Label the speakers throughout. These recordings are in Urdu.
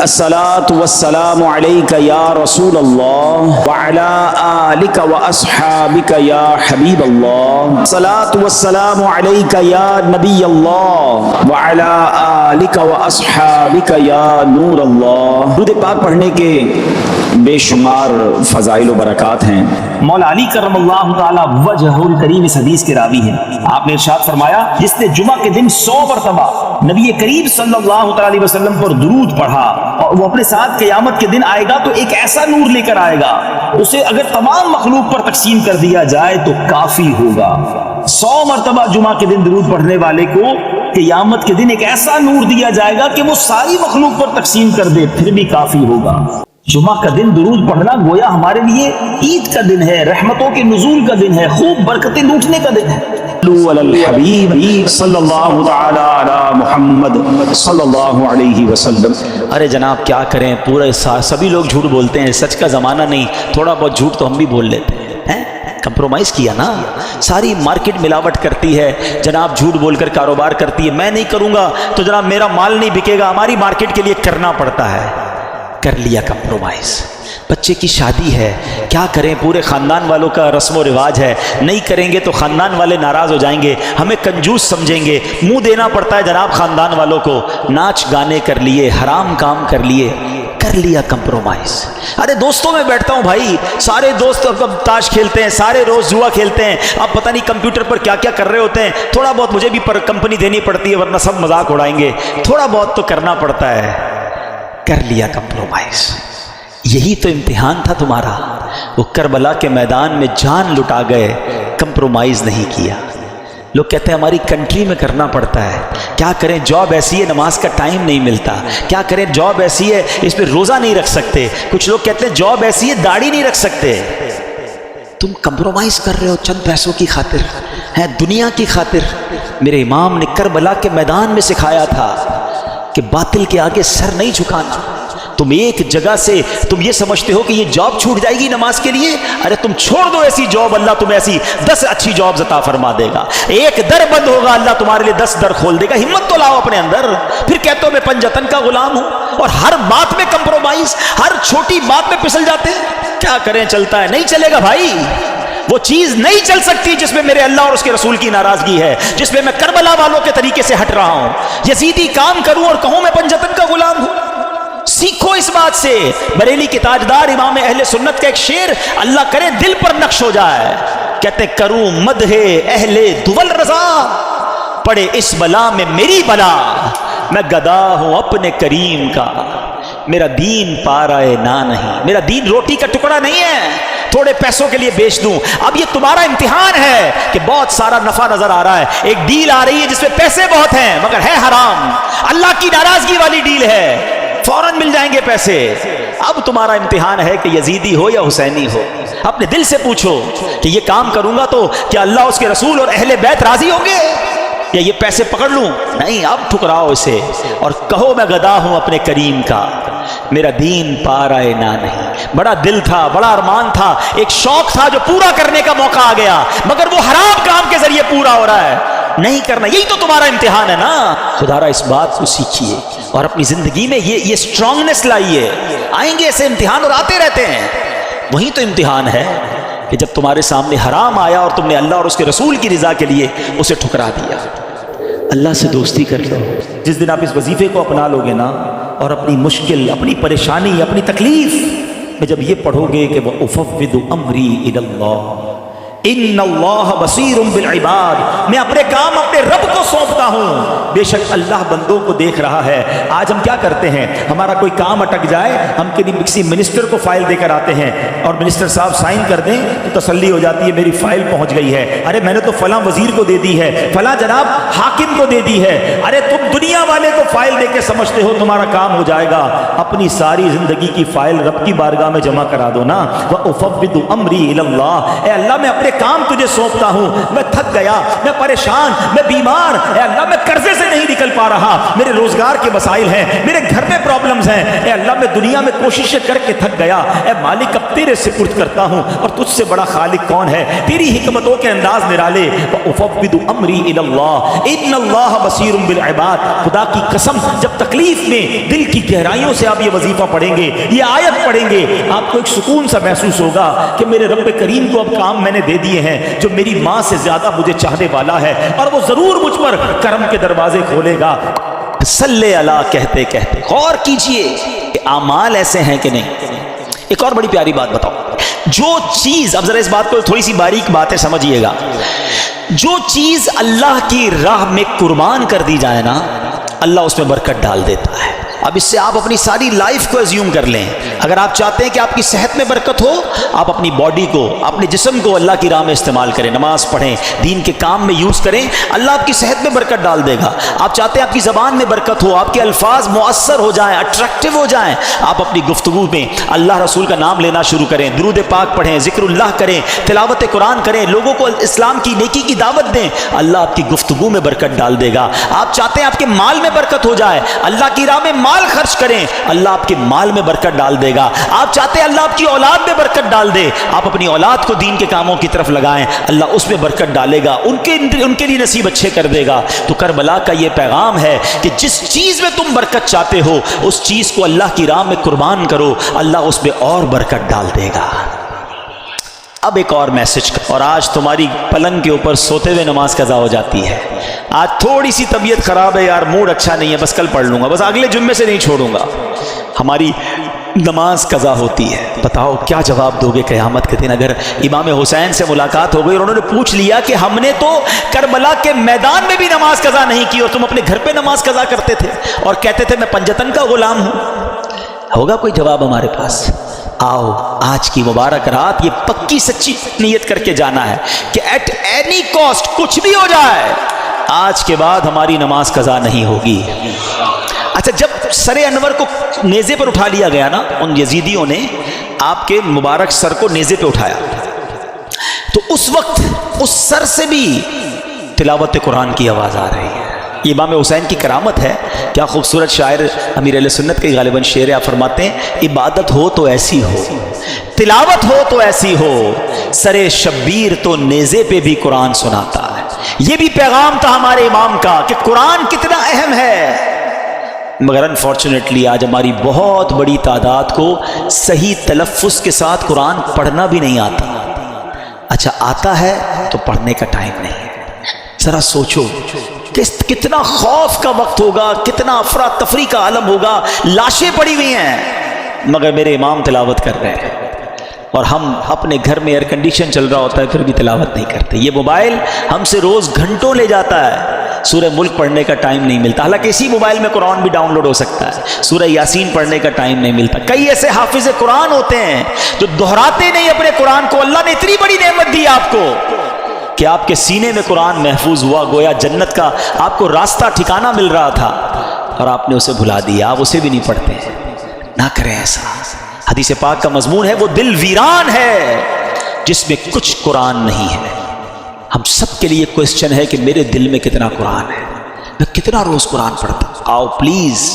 Speaker 1: الصلاۃ والسلام علیک یا رسول اللہ وعلی آلک واصحابک یا حبیب اللہ، الصلاۃ والسلام علیک یا نبی اللہ وعلی آلک واصحابک یا نور اللہ۔ درود پاک پڑھنے کے بے شمار فضائل و برکات ہیں۔
Speaker 2: مولا علی کرم اللہ تعالی وجہ الکریم اس حدیث کے راوی ہیں۔ آپ نے ارشاد فرمایا، جس نے جمعہ کے دن 100 مرتبہ نبی کریم صلی اللہ تعالی علیہ وسلم پر درود پڑھا اور وہ اپنے ساتھ قیامت کے دن آئے گا تو ایک ایسا نور لے کر آئے گا، اسے اگر تمام مخلوق پر تقسیم کر دیا جائے تو کافی ہوگا۔ 100 مرتبہ جمعہ کے دن درود پڑھنے والے کو قیامت کے دن ایک ایسا نور دیا جائے گا کہ وہ ساری مخلوق پر تقسیم کر دے، پھر بھی کافی ہوگا۔ جمعہ کا دن درود پڑھنا گویا ہمارے لیے عید کا دن ہے، رحمتوں کے نزول کا دن ہے، خوب برکتیں لوٹنے کا دن ہے۔
Speaker 1: علی الحبیب صلی اللہ تعالی علی محمد صلی اللہ علیہ وسلم۔
Speaker 3: ارے جناب کیا کریں، پورے سبھی لوگ جھوٹ بولتے ہیں، سچ کا زمانہ نہیں، تھوڑا بہت جھوٹ تو ہم بھی بول لیتے ہیں۔ کمپرومائز کیا نا، ساری مارکیٹ ملاوٹ کرتی ہے جناب، جھوٹ بول کر کاروبار کرتی ہے۔ میں نہیں کروں گا تو جناب میرا مال نہیں بکے گا، ہماری مارکیٹ کے لیے کرنا پڑتا ہے۔ کر لیا کمپرومائز۔ بچے کی شادی ہے، کیا کریں، پورے خاندان والوں کا رسم و رواج ہے، نہیں کریں گے تو خاندان والے ناراض ہو جائیں گے، ہمیں کنجوس سمجھیں گے، منہ دینا پڑتا ہے جناب خاندان والوں کو۔ ناچ گانے کر لیے، حرام کام کر لیے، کر لیا کمپرومائز۔ ارے دوستوں میں بیٹھتا ہوں بھائی، سارے دوست اب تاش کھیلتے ہیں، سارے روز جوا کھیلتے ہیں، اب پتہ نہیں کمپیوٹر پر کیا کیا کر رہے ہوتے ہیں، تھوڑا بہت مجھے بھی کمپنی دینی پڑتی ہے ورنہ سب مذاق اڑائیں گے، تھوڑا بہت تو کرنا پڑتا ہے۔ کر لیا کمپرومائز۔ یہی تو امتحان تھا تمہارا، وہ کربلا کے میدان میں جان لٹا گئے، کمپرومائز نہیں کیا۔ لوگ کہتے ہیں ہماری کنٹری میں کرنا پڑتا ہے، کیا کریں، جاب ایسی ہے نماز کا ٹائم نہیں ملتا، کیا کریں، جاب ایسی ہے اس پہ روزہ نہیں رکھ سکتے، کچھ لوگ کہتے ہیں جاب ایسی ہے داڑھی نہیں رکھ سکتے۔ تم کمپرومائز کر رہے ہو چند پیسوں کی خاطر، ہے دنیا کی خاطر۔ میرے امام نے کربلا کے میدان میں سکھایا تھا کہ باطل کے آگے سر نہیں جھکانا۔ تم ایک جگہ سے تم یہ سمجھتے ہو کہ یہ جاب چھوٹ جائے گی نماز کے لیے، ارے تم چھوڑ دو ایسی جاب، اللہ تمہیں ایسی 10 اچھی جاب عطا فرما دے گا۔ ایک در بند ہوگا، اللہ تمہارے لیے 10 در کھول دے گا۔ ہمت تو لاؤ اپنے اندر۔ پھر کہتے ہو میں پنجتن کا غلام ہوں، اور ہر بات میں کمپرومائز، ہر چھوٹی بات میں پھسل جاتے ہیں۔ کیا کریں، چلتا ہے، نہیں چلے گا بھائی، وہ چیز نہیں چل سکتی جس میں میرے اللہ اور اس کے رسول کی ناراضگی ہے، جس میں میں کربلا والوں کے طریقے سے ہٹ رہا ہوں۔ یزیدی کام کروں اور کہوں میں پنجتن کا غلام ہوں؟ سیکھو اس بات سے۔ بریلی کے تاجدار امام اہل سنت کا ایک شعر اللہ کرے دل پر نقش ہو جائے، کہتے کروں مدح اہل دول رضا، پڑے اس بلا میں میری بلا، میں گدا ہوں اپنے کریم کا، میرا دین پارائے نہ نہیں، میرا دین روٹی کا ٹکڑا نہیں ہے تھوڑے پیسوں کے لیے بیچ دوں۔ اب یہ تمہارا امتحان ہے کہ بہت سارا نفع نظر آ رہا ہے، ایک ڈیل آ رہی ہے جس میں پیسے بہت ہیں مگر ہے حرام، اللہ کی ناراضگی والی ڈیل ہے، فوراً مل جائیں گے پیسے۔ اب تمہارا امتحان ہے کہ یزیدی ہو یا حسینی ہو، اپنے دل سے پوچھو کہ یہ کام کروں گا تو کیا اللہ اس کے رسول اور اہل بیت راضی ہوں گے، یا یہ پیسے پکڑ لوں؟ نہیں، اب ٹھکراؤ اسے اور کہو میں گدا ہوں اپنے کریم کا، میرا دین پارائے نہ نہیں۔ بڑا دل تھا، بڑا ارمان تھا، ایک شوق تھا جو پورا کرنے کا موقع آ گیا، مگر وہ حرام کام کے ذریعے پورا ہو رہا ہے، نہیں کرنا۔ یہی تو تمہارا امتحان ہے نا۔ خدا را اس بات کو سیکھیے اور اپنی زندگی میں یہ اسٹرانگنس لائیے۔ آئیں گے ایسے امتحان اور آتے رہتے ہیں۔ وہی تو امتحان ہے کہ جب تمہارے سامنے حرام آیا اور تم نے اللہ اور اس کے رسول کی رضا کے لیے اسے ٹھکرا دیا۔ اللہ سے دوستی کر لو۔ جس دن آپ اس وظیفے کو اپنا لو گے نا، اور اپنی مشکل، اپنی پریشانی، اپنی تکلیف میں جب یہ پڑھو گے کہ وَأُفَوِّضُ أَمْرِي إِلَى اللَّهِ ان اللہ بصیر بالعباد، میں اپنے کام اپنے رب کو سونپتا ہوں، بے شک اللہ بندوں کو دیکھ رہا ہے۔ آج ہم کیا کرتے ہیں، ہمارا کوئی کام اٹک جائے، ہم کسی منسٹر کو فائل دے کر آتے ہیں اور منسٹر صاحب سائن کر دیں تو تسلی ہو جاتی ہے میری فائل پہنچ گئی ہے۔ ارے میں نے تو فلاں وزیر کو دے دی ہے، فلاں جناب حاکم کو دے دی ہے۔ ارے تم دنیا والے کو فائل دے کے سمجھتے ہو تمہارا کام ہو جائے گا، اپنی ساری زندگی کی فائل رب کی بارگاہ میں جمع کرا دو نا۔ وَأُفَوِّضُ أَمْرِي إِلَى اللَّهِ، اے اللہ میں اپنے کام تجھے سونپتا ہوں، میں تھک گیا، میں پریشان، میں بیمار، اے اللہ میں قرضے سے نہیں نکل پا رہا، میرے روزگار کے مسائل ہیں، میرے گھر میں پرابلمز ہیں، اے اللہ میں دنیا میں کوششیں کر کے تھک گیا، اے مالک اب تیرے سپرد کرتا ہوں، اور تجھ سے بڑا خالق کون ہے، تیری حکمتوں کے انداز نرالے۔ وَأُفَوِّضُ أَمْرِي إِلَى اللَّهِ إِنَّ اللَّهَ بَصِيرٌ بِالْعِبَادِ،
Speaker 2: خدا کی قسم جب تکلیف میں دل کی گہرائیوں سے آپ یہ وظیفہ پڑھیں گے, یہ آیت پڑھیں گے, آپ کو ایک سکون سا محسوس ہوگا کہ میرے رب کریم کو اب کام میں نے دے دیے ہیں جو میری ماں سے زیادہ مجھے چاہنے والا ہے, اور وہ ضرور مجھ پر کرم کے دروازے کھولے گا.
Speaker 3: صلی اللہ کہتے کہتے غور کیجئے کہ اعمال ایسے ہیں کہ نہیں. ایک اور بڑی پیاری بات بتاؤ, جو چیز, اب ذرا اس بات کو تھوڑی سی باریک باتیں سمجھیے گا, جو چیز اللہ کی راہ میں قربان کر دی جائے نا, اللہ اس میں برکت ڈال دیتا ہے. اب اس سے آپ اپنی ساری لائف کو ایزیوم کر لیں. اگر آپ چاہتے ہیں کہ آپ کی صحت میں برکت ہو, آپ اپنی باڈی کو, اپنے جسم کو اللہ کی راہ میں استعمال کریں, نماز پڑھیں, دین کے کام میں یوز کریں, اللہ آپ کی صحت میں برکت ڈال دے گا. آپ چاہتے ہیں آپ کی زبان میں برکت ہو, آپ کے الفاظ مؤثر ہو جائیں, اٹریکٹیو ہو جائیں, آپ اپنی گفتگو میں اللہ رسول کا نام لینا شروع کریں, درود پاک پڑھیں, ذکر اللہ کریں, تلاوت قرآن کریں, لوگوں کو اسلام کی نیکی کی دعوت دیں, اللہ آپ کی گفتگو میں برکت ڈال دے گا. آپ چاہتے ہیں آپ کے مال میں برکت ہو جائے, اللہ کی راہ میں مال خرچ کریں, اللہ آپ کے مال میں برکت ڈال دے گا. آپ چاہتے ہیں اللہ آپ کی اولاد میں برکت ڈال دے, آپ اپنی اولاد کو دین کے کاموں کی طرف لگائیں, اللہ اس میں برکت ڈالے گا, ان کے لیے نصیب اچھے کر دے گا. تو کربلا کا یہ پیغام ہے کہ جس چیز میں تم برکت چاہتے ہو اس چیز کو اللہ کی راہ میں قربان کرو, اللہ اس میں اور برکت ڈال دے گا. اب ایک اور میسج, اور آج تمہاری پلنگ کے اوپر سوتے ہوئے نماز قضا ہو جاتی ہے. آج تھوڑی سی طبیعت خراب ہے یار, موڈ اچھا نہیں ہے, بس کل پڑھ لوں گا, بس اگلے جمعے سے نہیں چھوڑوں گا. ہماری نماز قضا ہوتی ہے. بتاؤ کیا جواب دو گے قیامت کے دن اگر امام حسین سے ملاقات ہو گئی اور انہوں نے پوچھ لیا کہ ہم نے تو کربلا کے میدان میں بھی نماز قضا نہیں کی اور تم اپنے گھر پہ نماز قضا کرتے تھے اور کہتے تھے میں پنجتن کا غلام ہوں. ہوگا کوئی جواب ہمارے پاس؟ آؤ آج کی مبارک رات یہ پکی سچی نیت کر کے جانا ہے کہ ایٹ اینی کاسٹ کچھ بھی ہو جائے آج کے بعد ہماری نماز قضا نہیں ہوگی. اچھا, جب سر انور کو نیزے پر اٹھا لیا گیا نا, ان یزیدیوں نے آپ کے مبارک سر کو نیزے پہ اٹھایا, تو اس وقت اس سر سے بھی تلاوت قرآن کی آواز آ رہی ہے. یہ امام حسین کی کرامت ہے. کیا خوبصورت شاعر امیر اہل سنت کے غالباً شعر آپ فرماتے ہیں, عبادت ہو تو ایسی ہو, تلاوت ہو تو ایسی ہو, سر شبیر تو نیزے پہ بھی قرآن سناتا ہے. یہ بھی پیغام تھا ہمارے امام کا کہ قرآن کتنا اہم ہے. مگر انفارچونیٹلی آج ہماری بہت بڑی تعداد کو صحیح تلفظ کے ساتھ قرآن پڑھنا بھی نہیں آتا. اچھا آتا ہے تو پڑھنے کا ٹائم نہیں ہے. ذرا سوچو کتنا خوف کا وقت ہوگا, کتنا افراتفری کا عالم ہوگا. لاشیں پڑی ہوئی ہیں مگر میرے امام تلاوت کر رہے ہیں, اور ہم اپنے گھر میں ایئر کنڈیشن چل رہا ہوتا ہے پھر بھی تلاوت نہیں کرتے. یہ موبائل ہم سے روز گھنٹوں لے جاتا ہے, سورہ ملک پڑھنے کا ٹائم نہیں ملتا. حالانکہ اسی موبائل میں قرآن بھی ڈاؤن لوڈ ہو سکتا ہے, سورہ یاسین پڑھنے کا ٹائم نہیں ملتا. کئی ایسے حافظ قرآن ہوتے ہیں جو دہراتے نہیں اپنے قرآن کو. اللہ نے اتنی بڑی نعمت دی آپ کو کہ آپ کے سینے میں قرآن محفوظ ہوا, گویا جنت کا آپ کو راستہ ٹھکانہ مل رہا تھا, اور آپ نے اسے بھلا دیا. آپ اسے بھی نہیں پڑھتے. نہ کریں ایسا. حدیث پاک کا مضمون ہے وہ دل ویران ہے جس میں کچھ قرآن نہیں ہے. ہم سب کے لیے کوسچن ہے کہ میرے دل میں کتنا قرآن ہے, میں کتنا روز قرآن پڑھتا ہوں. آؤ پلیز,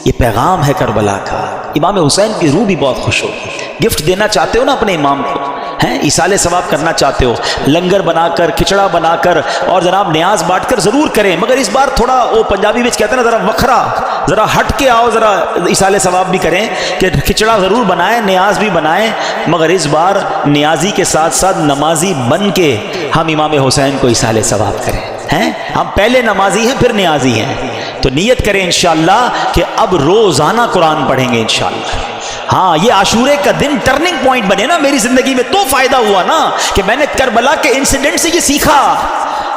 Speaker 3: یہ پیغام ہے کربلا کا. امام حسین کی روح بھی بہت خوش ہوگی. گفٹ دینا چاہتے ہو نا اپنے امام کو, ہیں ایصال ثواب کرنا چاہتے ہو, لنگر بنا کر, کھچڑا بنا کر اور جناب نیاز بانٹ کر ضرور کریں. مگر اس بار تھوڑا وہ پنجابی میں کہتے ہیں نا, ذرا وکھرا, ذرا ہٹ کے آؤ, ذرا ایصال ثواب بھی کریں کہ کھچڑا ضرور بنائیں, نیاز بھی بنائیں. مگر اس بار نیازی کے ساتھ ساتھ نمازی بن کے ہم امام حسین کو ایصال ثواب کریں. ہیں ہم پہلے نمازی ہیں پھر نیازی ہیں, تو نیت کریں انشاءاللہ کہ اب روزانہ قرآن پڑھیں گے انشاءاللہ. ہاں, یہ عاشورے کا دن ٹرننگ پوائنٹ بنے نا میری زندگی میں, تو فائدہ ہوا نا کہ میں نے کربلا کے انسیڈنٹ سے یہ سیکھا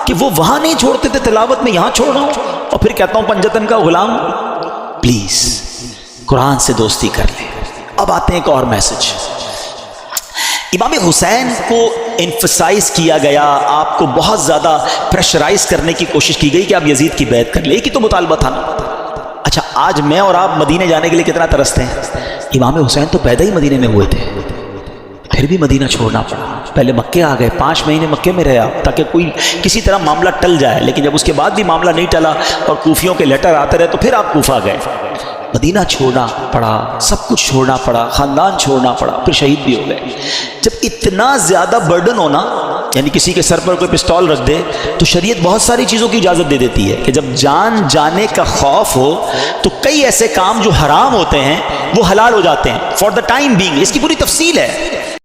Speaker 3: کہ وہ وہاں نہیں چھوڑتے تھے تلاوت میں, یہاں چھوڑ رہا ہوں اور پھر کہتا ہوں پنجتن کا غلام. پلیز قرآن سے دوستی کر لیں. اب آتے ہیں ایک اور میسج. امام حسین کو انفسائز کیا گیا, آپ کو بہت زیادہ پریشرائز کرنے کی کوشش کی گئی کہ آپ یزید کی بیعت کر لیں. ایک ہی تو مطالبہ تھا نا. اچھا, آج میں اور آپ مدینے جانے کے لیے کتنا ترستے ہیں. امام حسین تو پیدا ہی مدینے میں ہوئے تھے, پھر بھی مدینہ چھوڑنا پڑا. پہلے مکے آ گئے, 5 مہینے مکے میں رہا تاکہ کوئی کسی طرح معاملہ ٹل جائے. لیکن جب اس کے بعد بھی معاملہ نہیں ٹلا اور کوفیوں کے لیٹر آتے رہے تو پھر آپ کوفہ گئے. مدینہ چھوڑنا پڑا, سب کچھ چھوڑنا پڑا, خاندان چھوڑنا پڑا, پھر شہید بھی ہو گئے. جب اتنا زیادہ برڈن ہونا یعنی کسی کے سر پر کوئی پستول رکھ دے تو شریعت بہت ساری چیزوں کی اجازت دے دیتی ہے کہ جب جان جانے کا خوف ہو تو کئی ایسے کام جو حرام ہوتے ہیں وہ حلال ہو جاتے ہیں فار دا ٹائم بینگ. اس کی پوری تفصیل ہے.